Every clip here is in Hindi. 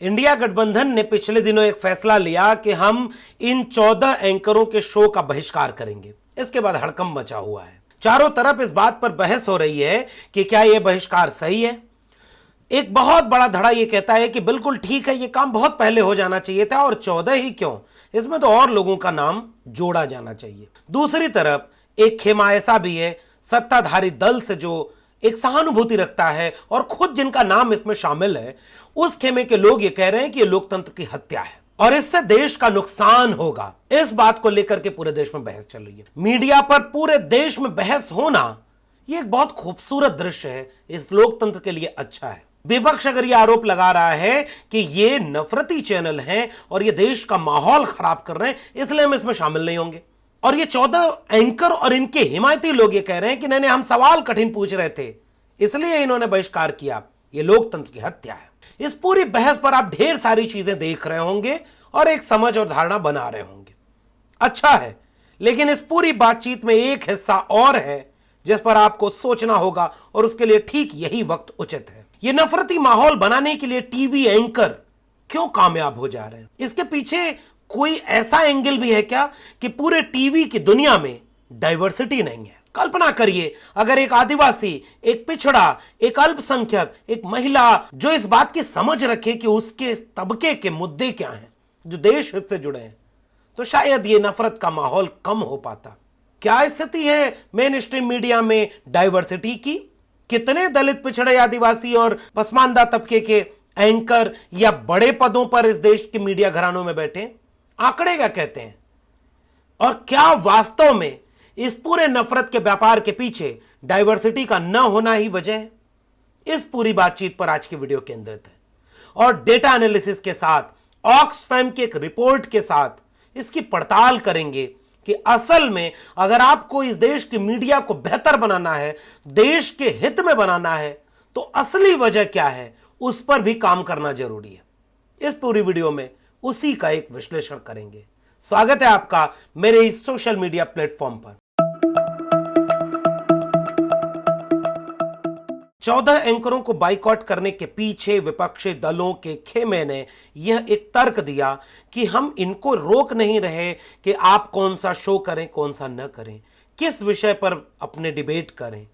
इंडिया गठबंधन ने पिछले दिनों एक फैसला लिया कि हम इन 14 एंकरों के शो का बहिष्कार करेंगे। इसके बाद हड़कंप मचा हुआ है। चारों तरफ इस बात पर बहस हो रही है कि क्या यह बहिष्कार सही है। एक बहुत बड़ा धड़ा यह कहता है कि बिल्कुल ठीक है, यह काम बहुत पहले हो जाना चाहिए था, और 14 ही क्यों, इसमें तो और लोगों का नाम जोड़ा जाना चाहिए। दूसरी तरफ एक खेमा ऐसा भी है सत्ताधारी दल से जो एक सहानुभूति रखता है और खुद जिनका नाम इसमें शामिल है, उस खेमे के लोग ये कह रहे हैं कि ये लोकतंत्र की हत्या है और इससे देश का नुकसान होगा। इस बात को लेकर के पूरे देश में बहस चल रही है। मीडिया पर पूरे देश में बहस होना ये एक बहुत खूबसूरत दृश्य है, इस लोकतंत्र के लिए अच्छा है। विपक्ष अगर ये आरोप लगा रहा है कि ये नफरती चैनल हैं और ये देश का माहौल खराब कर रहे हैं, इसलिए हम इसमें शामिल नहीं होंगे। और ये 14 एंकर और इनके हिमायती लोग ये कह रहे हैं कि नहीं, हम सवाल कठिन पूछ रहे थे इसलिए इन्होंने बहिष्कार किया, ये लोकतंत्र की हत्या है। इस पूरी बहस पर आप ढेर सारी चीजें देख रहे होंगे और एक समझ और धारणा बना रहे होंगे। अच्छा है, लेकिन इस पूरी बातचीत में एक हिस्सा और है जिस पर आपको सोचना होगा और उसके लिए ठीक यही वक्त उचित है। ये नफरती माहौल बनाने के लिए टीवी एंकर क्यों कामयाब हो जा रहे हैं? इसके पीछे कोई ऐसा एंगल भी है क्या कि पूरे टीवी की दुनिया में डाइवर्सिटी नहीं है? कल्पना करिए अगर एक आदिवासी, एक पिछड़ा, एक अल्पसंख्यक, एक महिला जो इस बात की समझ रखे कि उसके तबके के मुद्दे क्या हैं जो देश हित से जुड़े हैं, तो शायद ये नफरत का माहौल कम हो पाता। क्या स्थिति है मेन स्ट्रीम मीडिया में डाइवर्सिटी की? कितने दलित, पिछड़े, आदिवासी और पसमानदा तबके के एंकर या बड़े पदों पर इस देश के मीडिया घरानों में बैठे? आंकड़े क्या कहते हैं? और क्या वास्तव में इस पूरे नफरत के व्यापार के पीछे डाइवर्सिटी का न होना ही वजह है? इस पूरी बातचीत पर आज की वीडियो केंद्रित है और डेटा एनालिसिस के साथ, ऑक्सफैम की एक रिपोर्ट के साथ इसकी पड़ताल करेंगे कि असल में अगर आपको इस देश की मीडिया को बेहतर बनाना है, देश के हित में बनाना है, तो असली वजह क्या है उस पर भी काम करना जरूरी है। इस पूरी वीडियो में उसी का एक विश्लेषण करेंगे। स्वागत है आपका मेरे इस सोशल मीडिया प्लेटफॉर्म पर। 14 एंकरों को बाइकआउट करने के पीछे विपक्षी दलों के खेमे ने यह एक तर्क दिया कि हम इनको रोक नहीं रहे कि आप कौन सा शो करें, कौन सा न करें, किस विषय पर अपने डिबेट करें,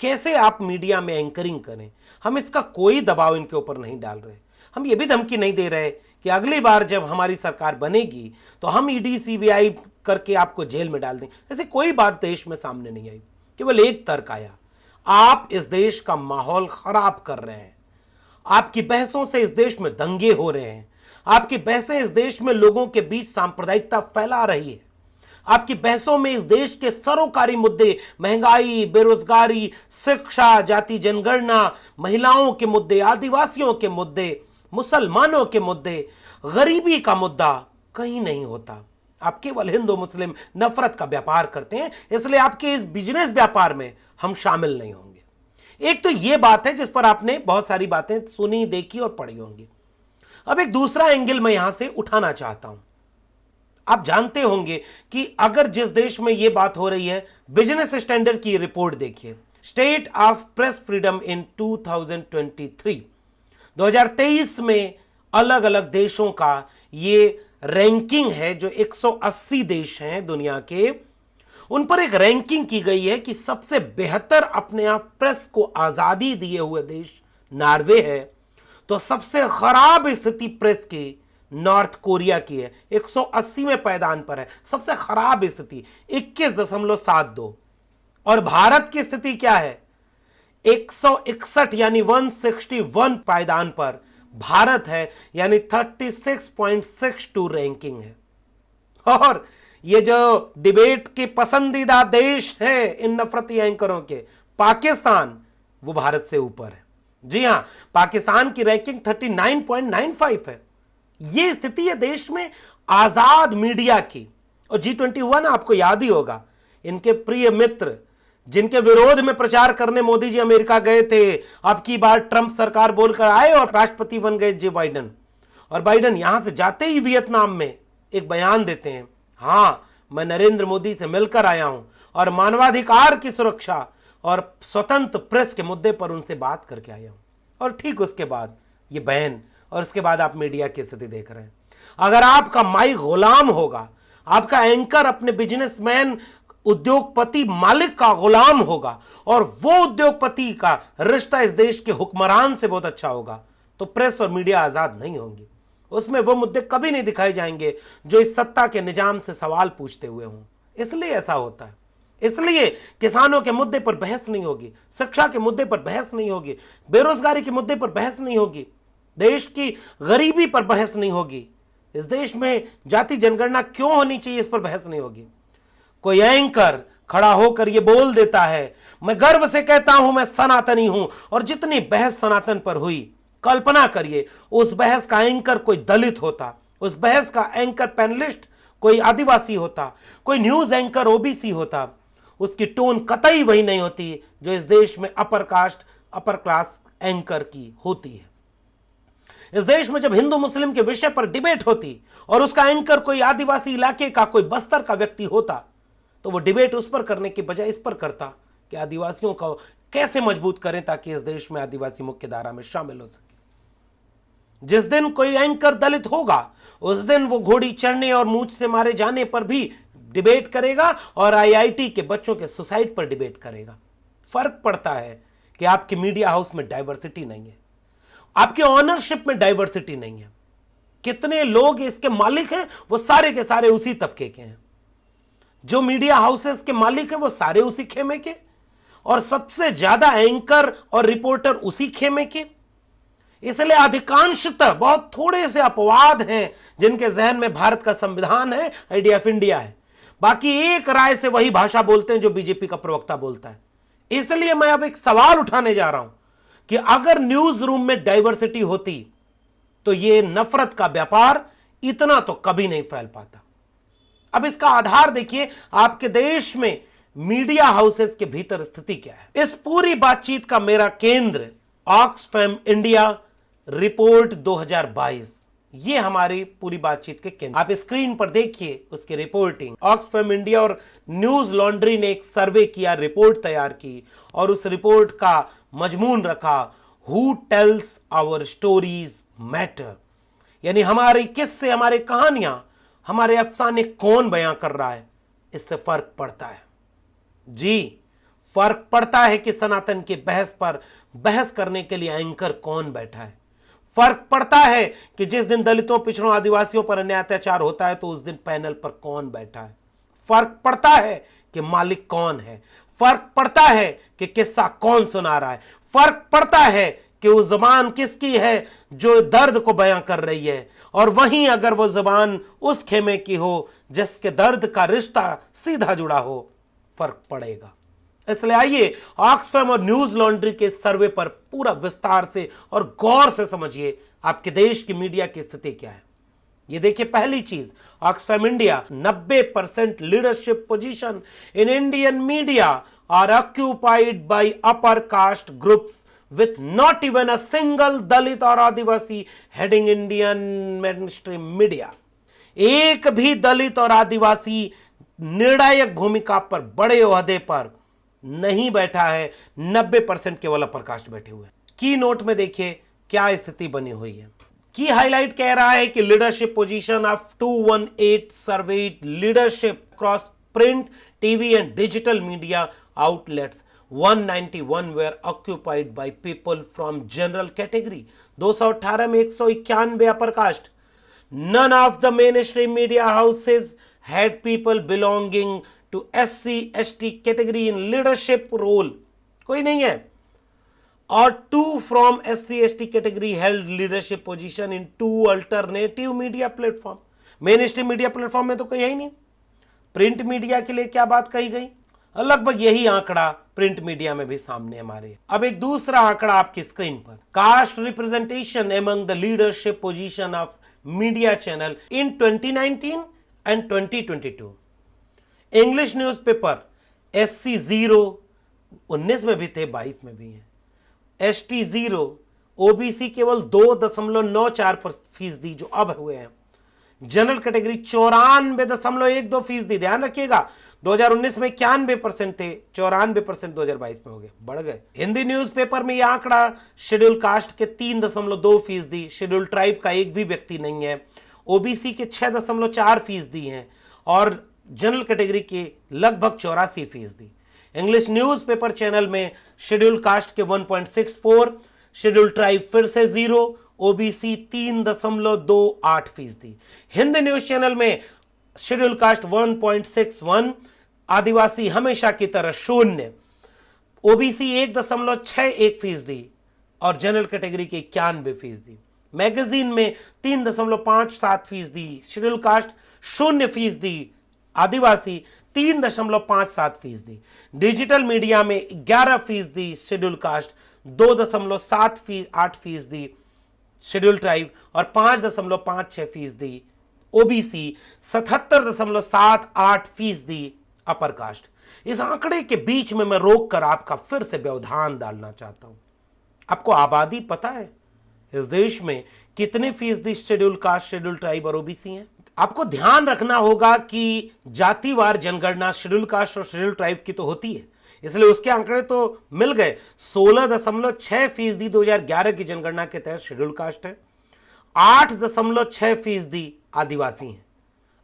कैसे आप मीडिया में एंकरिंग करें। हम इसका कोई दबाव इनके ऊपर नहीं डाल रहे। हम ये भी धमकी नहीं दे रहे कि अगली बार जब हमारी सरकार बनेगी तो हम ईडी, सीबीआई करके आपको जेल में डाल दें। ऐसी कोई बात देश में सामने नहीं आई। केवल एक तर्क आया, आप इस देश का माहौल खराब कर रहे हैं। आपकी बहसों से इस देश में दंगे हो रहे हैं। आपकी बहसें इस देश में लोगों के बीच सांप्रदायिकता फैला रही है। आपकी बहसों में इस देश के सरोकारी मुद्दे, महंगाई, बेरोजगारी, शिक्षा, जाति जनगणना, महिलाओं के मुद्दे, आदिवासियों के मुद्दे, मुसलमानों के मुद्दे, गरीबी का मुद्दा कहीं नहीं होता। आप केवल हिंदू मुस्लिम नफरत का व्यापार करते हैं, इसलिए आपके इस बिजनेस व्यापार में हम शामिल नहीं होंगे। एक तो यह बात है जिस पर आपने बहुत सारी बातें सुनी, देखी और पढ़ी होंगी। अब एक दूसरा एंगल मैं यहां से उठाना चाहता हूं। आप जानते होंगे कि अगर जिस देश में यह बात हो रही है, बिजनेस स्टैंडर्ड की रिपोर्ट देखिए, स्टेट ऑफ प्रेस फ्रीडम इन 2023 में अलग अलग देशों का ये रैंकिंग है। जो 180 देश हैं दुनिया के, उन पर एक रैंकिंग की गई है कि सबसे बेहतर अपने आप प्रेस को आजादी दिए हुए देश नॉर्वे है, तो सबसे खराब स्थिति प्रेस की नॉर्थ कोरिया की है। 180वें पायदान पर है सबसे खराब स्थिति, 21.72। और भारत की स्थिति क्या है? 161 यानी 161 पायदान पर भारत है, यानी 36.62 रैंकिंग है। और ये जो डिबेट के पसंदीदा देश है इन नफरती एंकरों के, पाकिस्तान, वो भारत से ऊपर है। जी हां, पाकिस्तान की रैंकिंग 39.95 है। ये स्थिति है देश में आजाद मीडिया की। और G20 हुआ ना, आपको याद ही होगा, इनके प्रिय मित्र जिनके विरोध में प्रचार करने मोदी जी अमेरिका गए थे, अब की बार ट्रंप सरकार बोलकर आए और राष्ट्रपति बन गए जो बाइडेन। और बाइडेन यहां से जाते ही वियतनाम में एक बयान देते हैं, हां मैं नरेंद्र मोदी से मिलकर आया हूं और मानवाधिकार की सुरक्षा और स्वतंत्र प्रेस के मुद्दे पर उनसे बात करके आया हूं। और ठीक उसके बाद ये बहन और इसके बाद आप मीडिया की स्थिति देख रहे हैं। अगर आपका माई गुलाम होगा, आपका एंकर अपने बिजनेसमैन उद्योगपति मालिक का गुलाम होगा और वो उद्योगपति का रिश्ता इस देश के हुक्मरान से बहुत अच्छा होगा, तो प्रेस और मीडिया आजाद नहीं होंगी। उसमें वो मुद्दे कभी नहीं दिखाए जाएंगे जो इस सत्ता के निजाम से सवाल पूछते हुए हों। इसलिए ऐसा होता है। इसलिए किसानों के मुद्दे पर बहस नहीं होगी, शिक्षा के मुद्दे पर बहस नहीं होगी, बेरोजगारी के मुद्दे पर बहस नहीं होगी, देश की गरीबी पर बहस नहीं होगी, इस देश में जाति जनगणना क्यों होनी चाहिए इस पर बहस नहीं होगी। कोई एंकर खड़ा होकर यह बोल देता है, मैं गर्व से कहता हूं मैं सनातनी हूं, और जितनी बहस सनातन पर हुई, कल्पना करिए उस बहस का एंकर कोई दलित होता, उस बहस का एंकर पैनलिस्ट कोई आदिवासी होता, कोई न्यूज एंकर ओबीसी होता, उसकी टोन कतई वही नहीं होती जो इस देश में upper caste upper class anchor की होती है। इस देश में जब हिंदू मुस्लिम के विषय पर डिबेट होती और उसका एंकर कोई आदिवासी इलाके का, कोई बस्तर का व्यक्ति होता, तो वो डिबेट उस पर करने के बजाय इस पर करता कि आदिवासियों को कैसे मजबूत करें ताकि इस देश में आदिवासी मुख्य धारा में शामिल हो सके। जिस दिन कोई एंकर दलित होगा उस दिन वो घोड़ी चढ़ने और मूंछ से मारे जाने पर भी डिबेट करेगा और आईआईटी के बच्चों के सुसाइड पर डिबेट करेगा। फर्क पड़ता है कि आपके मीडिया हाउस में डाइवर्सिटी नहीं है, आपके ऑनरशिप में डाइवर्सिटी नहीं है। कितने लोग इसके मालिक हैं वो सारे के सारे उसी तबके के हैं। जो मीडिया हाउसेस के मालिक हैं वो सारे उसी खेमे के, और सबसे ज्यादा एंकर और रिपोर्टर उसी खेमे के। इसलिए अधिकांशतः बहुत थोड़े से अपवाद हैं जिनके जहन में भारत का संविधान है, आइडिया ऑफ इंडिया है, बाकी एक राय से वही भाषा बोलते हैं जो बीजेपी का प्रवक्ता बोलता है। इसलिए मैं अब एक सवाल उठाने जा रहा हूं कि अगर न्यूज रूम में डाइवर्सिटी होती तो यह नफरत का व्यापार इतना तो कभी नहीं फैल पाता। अब इसका आधार देखिए, आपके देश में मीडिया हाउसेस के भीतर स्थिति क्या है। इस पूरी बातचीत का मेरा केंद्र ऑक्सफैम इंडिया रिपोर्ट 2022, ये हमारी पूरी बातचीत के केंद्र। आप स्क्रीन पर देखिए उसकी रिपोर्टिंग। ऑक्सफैम इंडिया और न्यूज लॉन्ड्री ने एक सर्वे किया, रिपोर्ट तैयार की, और उस रिपोर्ट का मजमून रखा who tells our stories matter, यानी हमारी किस्से, हमारे कहानियां, हमारे अफसाने कौन बयां कर रहा है, इससे फर्क पड़ता है। जी, फर्क पड़ता है कि सनातन की बहस पर बहस करने के लिए एंकर कौन बैठा है। फर्क पड़ता है कि जिस दिन दलितों, पिछड़ों, आदिवासियों पर अन्याय अत्याचार होता है तो उस दिन पैनल पर कौन बैठा है। फर्क पड़ता है कि मालिक कौन है। फर्क पड़ता है कि किस्सा कौन सुना रहा है। फर्क पड़ता है कि वो जबान किसकी है जो दर्द को बयां कर रही है, और वहीं अगर वो जबान उस खेमे की हो जिसके दर्द का रिश्ता सीधा जुड़ा हो, फर्क पड़ेगा। इसलिए आइए ऑक्सफैम और न्यूज लॉन्ड्री के सर्वे पर पूरा विस्तार से और गौर से समझिए आपके देश की मीडिया की स्थिति क्या है। ये देखिए, पहली चीज, Oxfam India 90% leadership position in Indian media are occupied by upper caste groups with not even a single Dalit और Adivasi heading Indian mainstream media। एक भी दलित और आदिवासी निर्णायक भूमिका पर, बड़े ओहदे पर नहीं बैठा है। 90% केवल अपर कास्ट बैठे हुए हैं। की नोट में देखिए क्या स्थिति बनी हुई है। की हाईलाइट कह रहा है कि leadership position of 218 served leadership cross print, TV and digital media outlets, 191 were occupied by people from general category। 218 में 191 upper caste. None of the mainstream media houses had people belonging to SC/ST category in leadership role। कोई नहीं है। और 2 from SC/ST category held leadership position in 2 alternative media platform। mainstream media platform में तो कोई है ही नहीं। प्रिंट मीडिया के लिए क्या बात कही गई, लगभग यही आंकड़ा प्रिंट मीडिया में भी सामने हमारे। अब एक दूसरा आंकड़ा आपकी स्क्रीन पर, caste representation among the leadership position of media channel in 2019 and 2022। English newspaper SC 0 19 में भी थे, 22 में भी है। ST 0, OBC केवल 2.94% जो अब हुए हैं, जनरल कैटेगरी 94.12%, ध्यान रखिएगा 2019 में 91% थे, 94% 2022 में हो गए, बढ़ गए। हिंदी न्यूज़पेपर में यह आंकड़ा शेड्यूल कास्ट के 3.2%, शेड्यूल ट्राइब का एक भी व्यक्ति नहीं है, ओबीसी के 6.4% हैं और जनरल कैटेगरी के लगभग 84%। इंग्लिश न्यूज़पेपर चैनल में शेड्यूल कास्ट के 1.64, शेड्यूल ट्राइब फिर से 0, ओबीसी 3.28%। हिंदी न्यूज चैनल में शेड्यूल कास्ट 1.61, आदिवासी हमेशा की तरह 0, ओबीसी 1.61% और जनरल कैटेगरी के 91%। मैगजीन में 3.57%, शेड्यूल कास्ट 0%, आदिवासी 3.57%। डिजिटल मीडिया में 11%, शेड्यूल कास्ट 2.78%, शेड्यूल ट्राइब और 5.56%, ओबीसी 77.78%, अपर कास्ट। इस आंकड़े के बीच में मैं रोककर आपका फिर से व्यवधान डालना चाहता हूं। आपको आबादी पता है इस देश में कितने फीसदी शेड्यूल कास्ट, शेड्यूल ट्राइब और ओबीसी हैं? आपको ध्यान रखना होगा कि जातिवार जनगणना शेड्यूल कास्ट और शेड्यूल ट्राइब की तो होती है, इसलिए उसके आंकड़े तो मिल गए। 16.6% 2011 की जनगणना के तहत शेड्यूल कास्ट है, 8.6% आदिवासी हैं।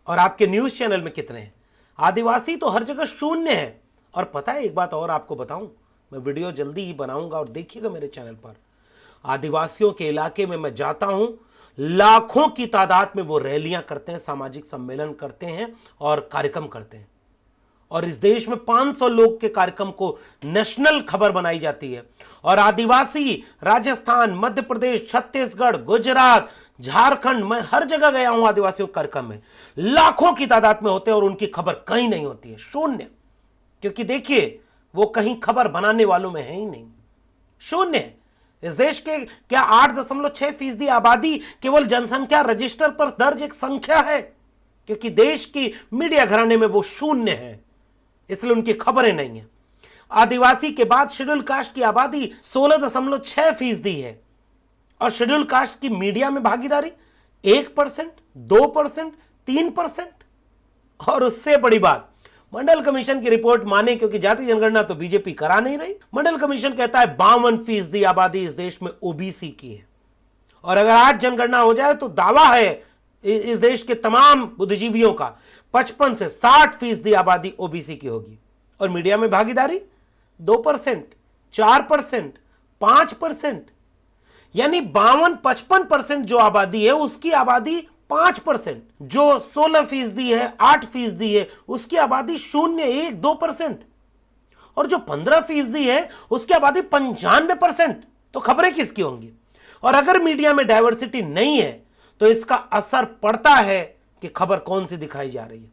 और आपके न्यूज चैनल में कितने हैं? आदिवासी तो हर जगह 0 है। और पता है एक बात और आपको बताऊं, मैं वीडियो जल्दी ही बनाऊंगा और देखिएगा मेरे चैनल पर। आदिवासियों के इलाके में मैं जाता हूं, लाखों की तादाद में वो रैलियां करते हैं, सामाजिक सम्मेलन करते हैं और कार्यक्रम करते हैं। और इस देश में 500 लोग के कार्यक्रम को नेशनल खबर बनाई जाती है। और आदिवासी राजस्थान, मध्य प्रदेश, छत्तीसगढ़, गुजरात, झारखंड, मैं हर जगह गया हूं आदिवासियों के कार्यक्रम में, लाखों की तादाद में होते हैं और उनकी खबर कहीं नहीं होती है, 0। क्योंकि देखिए वो कहीं खबर बनाने वालों में है ही नहीं, 0 है। इस देश के क्या 8.6% आबादी केवल जनसंख्या रजिस्टर पर दर्ज एक संख्या है, क्योंकि देश की मीडिया घराने में वो 0 है, इसलिए उनकी खबरें नहीं है। आदिवासी के बाद शेड्यूल कास्ट की आबादी 16.6% है और शेड्यूल कास्ट की मीडिया में भागीदारी 1%, 2%, 3%। और उससे बड़ी बात, मंडल कमीशन की रिपोर्ट माने, क्योंकि जाति जनगणना तो बीजेपी करा नहीं रही, मंडल कमीशन कहता है 52% आबादी इस देश में ओबीसी की है। और अगर आज जनगणना हो जाए तो दावा है इस देश के तमाम बुद्धिजीवियों का 55 से 60% आबादी ओबीसी की होगी। और मीडिया में भागीदारी 2%, 4%, 5%, यानी 52-55% जो आबादी है उसकी आबादी 5%, जो 16% है, 8% है, उसकी आबादी 0, 1, 2%, और जो 15% है उसकी आबादी 95%। तो खबरें किसकी होंगी? और अगर मीडिया में डाइवर्सिटी नहीं है तो इसका असर पड़ता है कि खबर कौन सी दिखाई जा रही है।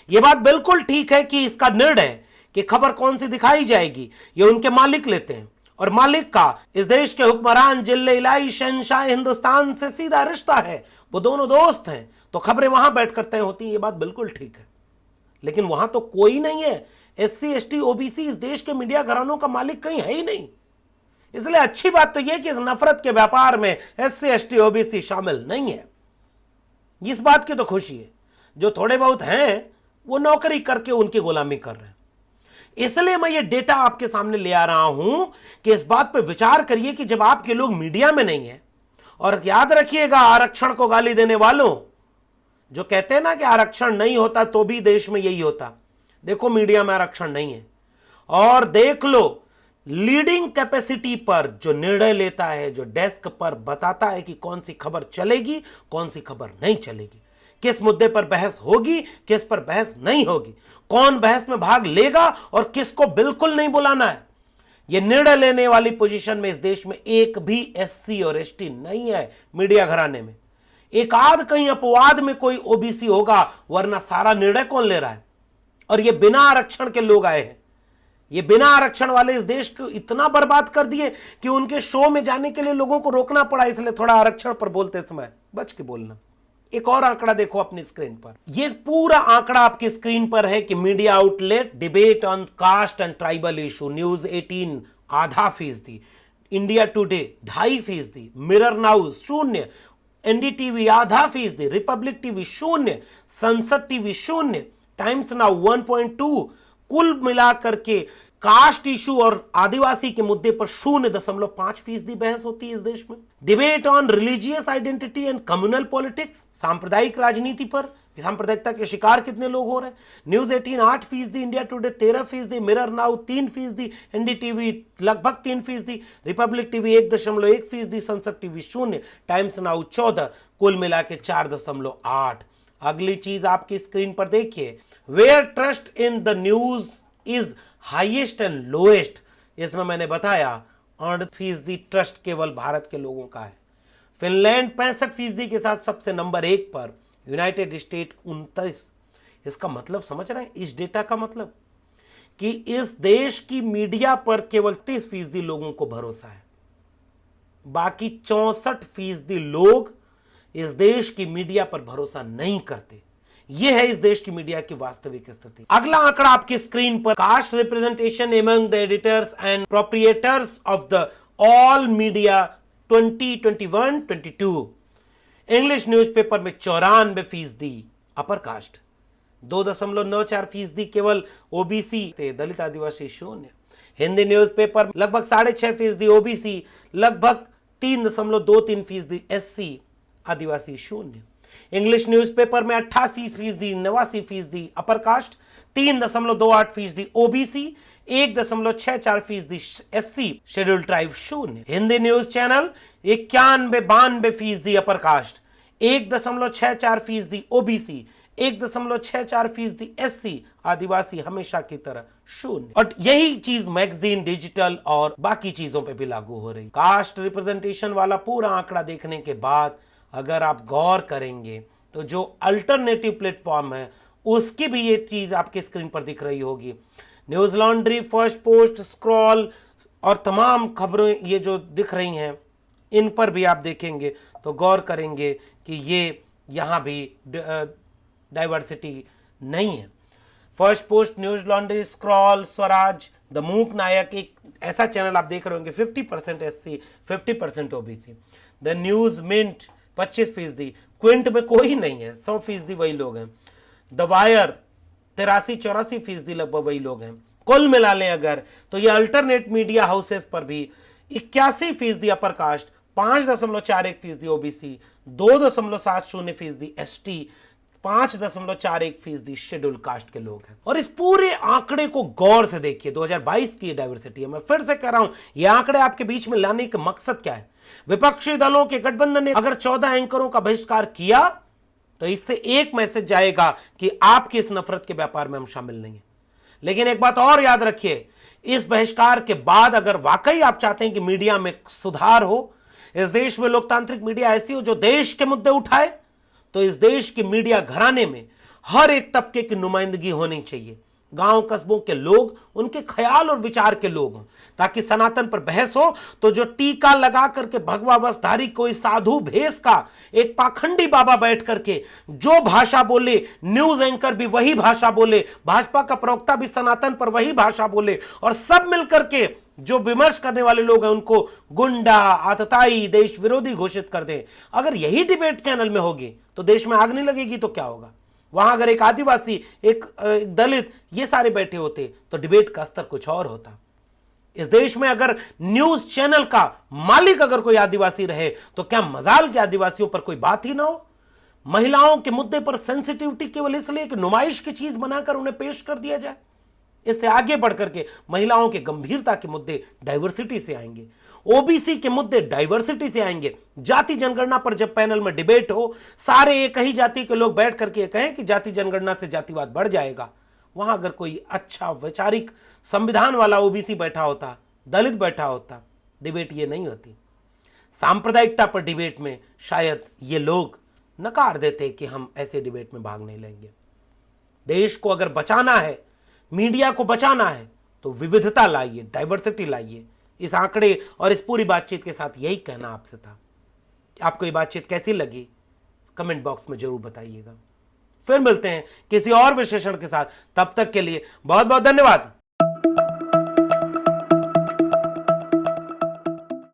यह बात बिल्कुल ठीक है कि इसका निर्णय कि खबर कौन सी दिखाई जाएगी ये उनके मालिक लेते हैं, और मालिक का इस देश के हुक्मरान, जिले, इलाई, शहंशाह हिंदुस्तान से सीधा रिश्ता है। वो दोनों दोस्त हैं, तो खबरें वहां बैठकर तय होती हैं, ये बात बिल्कुल ठीक है। लेकिन वहां तो कोई नहीं है, SC, ST, OBC इस देश के मीडिया घरानों का मालिक कहीं है ही नहीं। इसलिए अच्छी बात तो यह कि इस नफरत के व्यापार में SC, ST, OBC शामिल नहीं है। इस बात की तो खुशी है, जो थोड़े बहुत हैं वो नौकरी करके उनकी गुलामी कर रहे हैं। इसलिए मैं ये डेटा आपके सामने ले आ रहा हूं कि इस बात पर विचार करिए कि जब आपके लोग मीडिया में नहीं है, और याद रखिएगा आरक्षण को गाली देने वालों जो कहते हैं ना कि आरक्षण नहीं होता तो भी देश में यही होता, देखो मीडिया में आरक्षण नहीं है, और देख लो लीडिंग कैपेसिटी पर जो निर्णय लेता है, जो डेस्क पर बताता है कि कौन सी खबर चलेगी, कौन सी खबर नहीं चलेगी, किस मुद्दे पर बहस होगी, किस पर बहस नहीं होगी, कौन बहस में भाग लेगा और किसको बिल्कुल नहीं बुलाना है, यह निर्णय लेने वाली पोजीशन में इस देश में एक भी SC और ST नहीं है मीडिया घराने में। एक आध कहीं अपवाद में कोई OBC होगा, वरना सारा निर्णय कौन ले रहा है? और ये बिना आरक्षण के लोग आए हैं, ये बिना आरक्षण वाले इस देश को इतना बर्बाद कर दिए कि उनके शो में जाने के लिए लोगों को रोकना पड़ा। इसलिए थोड़ा आरक्षण पर बोलते समय बच के बोलना। एक और आंकड़ा देखो अपनी स्क्रीन पर, यह पूरा आंकड़ा आपकी स्क्रीन पर है कि media outlet debate on caste and tribal issue, news 18 0.5%, India today 2.5%, mirror now 0, NDTV आधा फीसदी, रिपब्लिक टीवी 0, संसद टीवी 0, टाइम्स नाउ 1.2, कुल मिलाकर के कास्ट इशू और आदिवासी के मुद्दे पर 0.5% बहस होती है इस देश में। Debate on religious identity and communal politics, सांप्रदायिक राजनीति पर सांप्रदायिकता के शिकार कितने लोग हो रहे हैं। News 18 8%, India today 13%, mirror now 3%, NDTV लगभग 3%, रिपब्लिक टीवी 1.1%, संसद टीवी 0, टाइम्स नाउ 14, कुल मिला के 4.8। अगली चीज आपकी स्क्रीन पर देखिए, where trust in the news is highest and lowest. इसमें मैंने बताया 8% ट्रस्ट केवल भारत के लोगों का है। फिनलैंड 65% के साथ सबसे नंबर 1 पर, यूनाइटेड स्टेट 29। इसका मतलब समझ रहे हैं इस डेटा का मतलब कि इस देश की मीडिया पर केवल 30% लोगों को भरोसा है, बाकी 64% लोग इस देश की मीडिया पर भरोसा नहीं करते। यह है इस देश की मीडिया की वास्तविक स्थिति। अगला आंकड़ा आपकी स्क्रीन पर, caste representation among the editors and proprietors of the all media 2021-22। English newspaper में 94% अपर कास्ट, 2.94% केवल ओबीसी, दलित आदिवासी 0। हिंदी न्यूज़पेपर लगभग 6.5% ओबीसी, लगभग 3.23% एससी, आदिवासी 0। इंग्लिश न्यूज़पेपर में 88%, 89% upper caste, 3.28% OBC, 1.64% SC, schedule tribe 0। Hindi news channel 91-92% upper caste, 1.64% OBC, 1.64% SC, Adivasi हमेशा की तरह 0। और यही चीज मैगजीन, डिजिटल और बाकी चीजों पे भी लागू हो रही। कास्ट रिप्रेजेंटेशन वाला पूरा आंकड़ा देखने के बाद अगर आप गौर करेंगे तो जो अल्टरनेटिव प्लेटफॉर्म है उसकी भी ये चीज आपकी स्क्रीन पर दिख रही होगी। News laundry, first post, scroll और तमाम खबरें ये जो दिख रही हैं, इन पर भी आप देखेंगे तो गौर करेंगे कि ये यहाँ भी डाइवर्सिटी नहीं है। First post, news laundry, scroll, Swaraj, the मूक नायक, एक ऐसा चैनल आप देख रहे होंगे 50% SC, 50% OBC. The news Mint 25%, Quint में कोई नहीं है, 100% वही लोग हैं। द वायर 83-84% लगभग वही लोग हैं। कुल मिला लें अगर तो ये अल्टरनेट मीडिया हाउसेस पर भी 81% upper caste, 5.41% OBC, 2.70% ST, 5.41% schedule caste के लोग हैं। और इस पूरे आंकड़े को गौर से देखिए, 2022 की डाइवर्सिटी है। मैं फिर से कह रहा हूं, ये आंकड़े आपके बीच में लाने का मकसद क्या है। विपक्षी दलों के गठबंधन ने अगर 14 एंकरों का बहिष्कार किया तो इससे एक मैसेज जाएगा कि आपकी इस नफरत के व्यापार में हम शामिल नहीं है। लेकिन एक बात और याद रखिए, इस बहिष्कार के बाद अगर वाकई आप चाहते हैं कि मीडिया में सुधार हो, इस देश में लोकतांत्रिक मीडिया ऐसी हो जो देश के मुद्दे उठाए, तो इस देश के मीडिया घराने में हर एक तबके की नुमाइंदगी होनी चाहिए। गांव कस्बों के लोग, उनके ख्याल और विचार के लोग हों, ताकि सनातन पर बहस हो तो जो टीका लगा करके भगवा वस्त्रधारी कोई साधु भेष का एक पाखंडी बाबा बैठ करके जो भाषा बोले, न्यूज एंकर भी वही भाषा बोले, भाजपा का प्रवक्ता भी सनातन पर वही भाषा बोले, और सब मिलकर के जो विमर्श करने वाले लोग हैं उनको गुंडा, आतताई, देश विरोधी घोषित कर दें। अगर यही डिबेट चैनल में होगी तो देश में आग नहीं लगेगी तो क्या होगा। वहां अगर एक आदिवासी, एक दलित, ये सारे बैठे होते तो डिबेट का स्तर कुछ और होता। इस देश में अगर न्यूज चैनल का मालिक अगर कोई आदिवासी रहे तो क्या मजाल के आदिवासियों पर कोई बात ही ना हो। महिलाओं के मुद्दे पर सेंसिटिविटी केवल इसलिए कि नुमाइश की चीज बनाकर उन्हें पेश कर दिया जाए। इससे आगे बढ़कर के महिलाओं के गंभीरता के मुद्दे डाइवर्सिटी से आएंगे, ओबीसी के मुद्दे डाइवर्सिटी से आएंगे। जाति जनगणना पर जब पैनल में डिबेट हो, सारे एक ही जाति के लोग बैठ करके कहें कि जाति जनगणना से जातिवाद बढ़ जाएगा, वहां अगर कोई अच्छा वैचारिक संविधान वाला ओबीसी बैठा होता, दलित बैठा होता, डिबेट ये नहीं होती। सांप्रदायिकता पर डिबेट में शायद ये लोग नकार देते कि हम ऐसे डिबेट में भाग नहीं लेंगे। देश को अगर बचाना है, मीडिया को बचाना है, तो विविधता लाइए, डाइवर्सिटी लाइए। इस आंकड़े और इस पूरी बातचीत के साथ यही कहना आपसे था। आपको ये बातचीत कैसी लगी कमेंट बॉक्स में जरूर बताइएगा। फिर मिलते हैं किसी और विश्लेषण के साथ, तब तक के लिए बहुत बहुत धन्यवाद।